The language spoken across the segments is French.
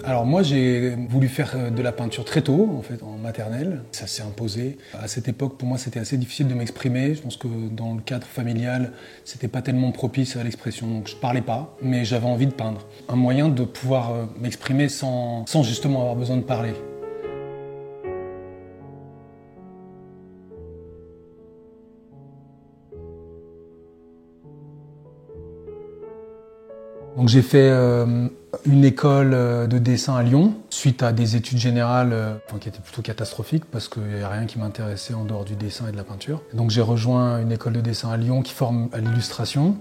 Alors moi j'ai voulu faire de la peinture très tôt, en fait, en maternelle. Ça s'est imposé. À cette époque, pour moi, c'était assez difficile de m'exprimer. Je pense que dans le cadre familial, c'était pas tellement propice à l'expression. Donc je parlais pas, mais j'avais envie de peindre. Un moyen de pouvoir m'exprimer sans justement avoir besoin de parler. Donc j'ai fait une école de dessin à Lyon, suite à des études générales qui étaient plutôt catastrophiques parce qu'il n'y a rien qui m'intéressait en dehors du dessin et de la peinture. Donc j'ai rejoint une école de dessin à Lyon qui forme à l'illustration.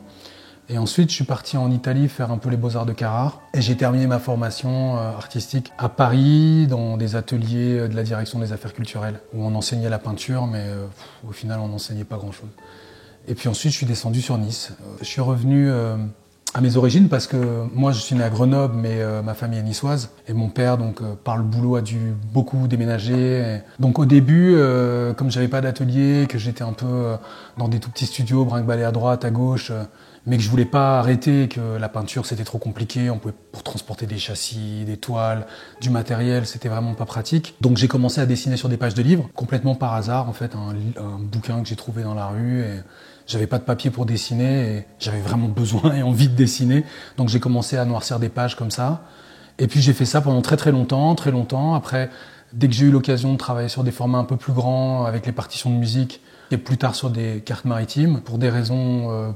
Et ensuite je suis parti en Italie faire un peu les beaux-arts de Carrare. Et j'ai terminé ma formation artistique à Paris, dans des ateliers de la direction des affaires culturelles, où on enseignait la peinture, mais au final on n'enseignait pas grand-chose. Et puis ensuite je suis descendu sur Nice. Je suis revenu à mes origines parce que moi je suis né à Grenoble mais ma famille est niçoise et mon père donc par le boulot a dû beaucoup déménager. Donc au début comme j'avais pas d'atelier, que j'étais un peu dans des tout petits studios brinque-ballés à droite, à gauche, mais que je voulais pas arrêter, que la peinture c'était trop compliqué, on pouvait pour transporter des châssis, des toiles, du matériel, c'était vraiment pas pratique. Donc j'ai commencé à dessiner sur des pages de livres, complètement par hasard en fait, un bouquin que j'ai trouvé dans la rue et j'avais pas de papier pour dessiner et j'avais vraiment besoin et envie de dessiner. Donc j'ai commencé à noircir des pages comme ça. Et puis j'ai fait ça pendant très longtemps, très longtemps. Après, dès que j'ai eu l'occasion de travailler sur des formats un peu plus grands, avec les partitions de musique, et plus tard sur des cartes maritimes, pour des raisons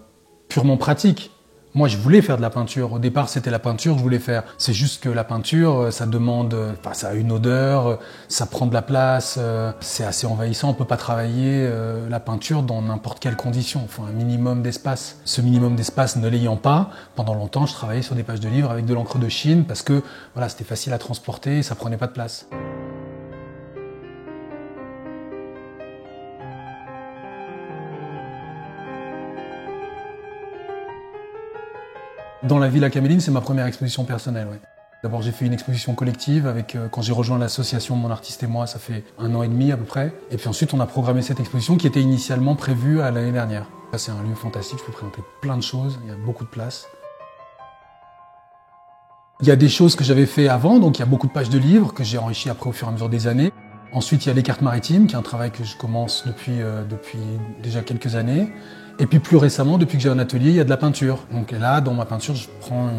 purement pratiques. Moi, je voulais faire de la peinture. Au départ, c'était la peinture que je voulais faire. C'est juste que la peinture, ça demande, ça a une odeur, ça prend de la place, c'est assez envahissant. On peut pas travailler la peinture dans n'importe quelle condition. Il faut un minimum d'espace. Ce minimum d'espace ne l'ayant pas, pendant longtemps, je travaillais sur des pages de livres avec de l'encre de Chine parce que voilà, c'était facile à transporter et ça prenait pas de place. Dans la Villa Caméline, c'est ma première exposition personnelle. Ouais. D'abord, j'ai fait une exposition collective avec, quand j'ai rejoint l'association Mon Artiste et moi, ça fait 1 an et demi à peu près. Et puis ensuite, on a programmé cette exposition qui était initialement prévue à l'année dernière. C'est un lieu fantastique, je peux présenter plein de choses, il y a beaucoup de place. Il y a des choses que j'avais fait avant, donc il y a beaucoup de pages de livres que j'ai enrichi après au fur et à mesure des années. Ensuite, il y a les cartes maritimes, qui est un travail que je commence depuis déjà quelques années. Et puis plus récemment, depuis que j'ai un atelier, il y a de la peinture. Donc là, dans ma peinture, je prends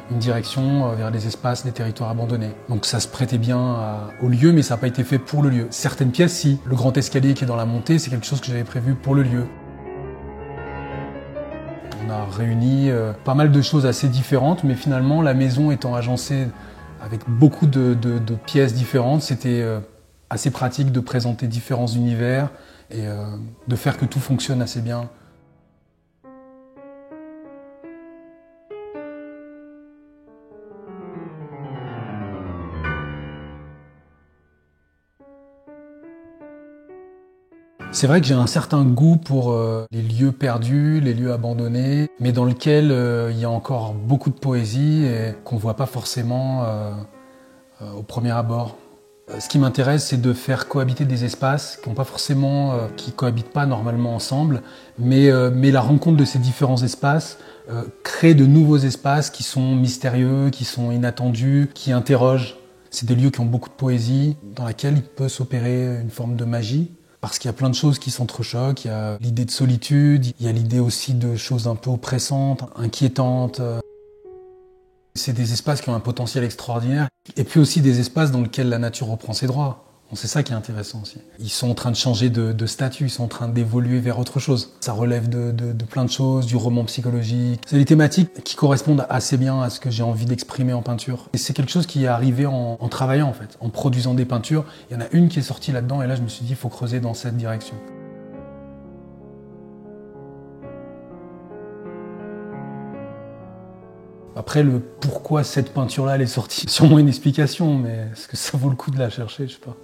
une direction vers des espaces, des territoires abandonnés. Donc ça se prêtait bien au lieu, mais ça n'a pas été fait pour le lieu. Certaines pièces, si. Le grand escalier qui est dans la montée, c'est quelque chose que j'avais prévu pour le lieu. On a réuni pas mal de choses assez différentes, mais finalement, la maison étant agencée avec beaucoup de pièces différentes, c'était assez pratique de présenter différents univers et de faire que tout fonctionne assez bien. C'est vrai que j'ai un certain goût pour les lieux perdus, les lieux abandonnés, mais dans lesquels il y a encore beaucoup de poésie et qu'on ne voit pas forcément au premier abord. Ce qui m'intéresse, c'est de faire cohabiter des espaces qui n'ont pas forcément, qui cohabitent pas normalement ensemble, mais la rencontre de ces différents espaces crée de nouveaux espaces qui sont mystérieux, qui sont inattendus, qui interrogent. C'est des lieux qui ont beaucoup de poésie, dans laquelle il peut s'opérer une forme de magie. Parce qu'il y a plein de choses qui s'entrechoquent, il y a l'idée de solitude, il y a l'idée aussi de choses un peu oppressantes, inquiétantes. C'est des espaces qui ont un potentiel extraordinaire. Et puis aussi des espaces dans lesquels la nature reprend ses droits. Bon, c'est ça qui est intéressant aussi. Ils sont en train de changer de statut, ils sont en train d'évoluer vers autre chose. Ça relève de plein de choses, du roman psychologique. C'est des thématiques qui correspondent assez bien à ce que j'ai envie d'exprimer en peinture. Et c'est quelque chose qui est arrivé en travaillant en fait, en produisant des peintures. Il y en a une qui est sortie là-dedans et là je me suis dit il faut creuser dans cette direction. Après, le pourquoi cette peinture-là elle est sortie, sûrement une explication, mais est-ce que ça vaut le coup de la chercher, je sais pas.